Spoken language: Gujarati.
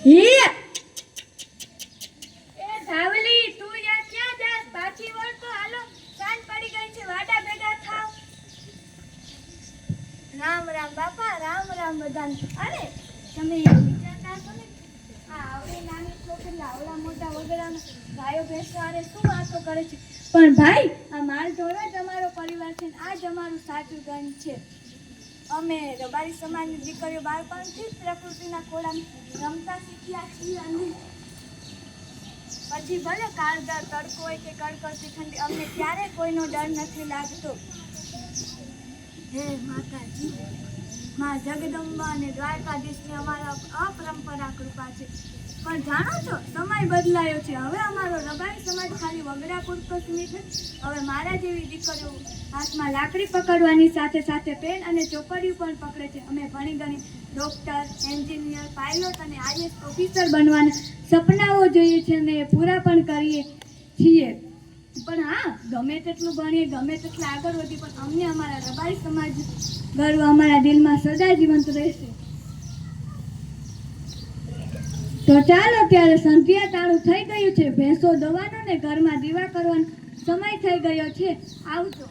હે એ ધાવલી તું યા ક્યાં જાસ? પાછી વળ તો હાલો, સાંજ પડી ગઈ છે, વાડા ભેગા થાવ. રામ રામ બાપા, રામ રામ બધાને. અરે તમે વિચારતા છો ને આ આવડી નાની છોકરી આવડા મોટા વગડાના ગાયો ભેંસો આરે શું વાતો કરે છે? પણ ભાઈ આ માલ ઢોરો જ અમારો પરિવાર છે, આ જ અમારું સાચું ધન છે. અમે રબારી સમાજની દીકરીઓ બાળપણથી જ પ્રકૃતિના ખોળામાં રમતા શીખ્યા છીએ અને પછી ભલે કાળઝાળ તડકો હોય કે કડકડતી ઠંડી, અમને ક્યારેય કોઈનો ડર નથી લાગતો. હે માતાજી, મા જગદંબા અને દ્વારકાધીશની અમારા અપરંપરા કૃપા છે. પણ જાણો છો, સમય બદલાયો છે. હવે અમારો રબારી સમાજ ખાલી વગડા પૂરતો સીમિત નથી. હવે મારા જેવી દીકરીઓ હાથમાં લાકડી પકડવાની સાથે સાથે પેન અને ચોપડીઓ પણ પકડે છે. અમે ભણી ગણી ડૉક્ટર, એન્જિનિયર, પાયલોટ અને આઈએસ ઓફિસર બનવાના સપનાઓ જોઈએ છે અને એ પૂરા પણ કરીએ છીએ. પણ હા, ગમે તેટલું ભણીએ, ગમે તેટલા આગળ વધીએ, પણ અમને અમારા રબારી સમાજ ગર્વ અમારા દિલમાં સદા જીવંત રહેશે. તો ચાલો ત્યારે સંધ્યા ટાણું થઈ ગયું છે, ભેંસો દવાનો ને ઘરમાં દીવા કરવાનો સમય થઈ ગયો છે. આવજો.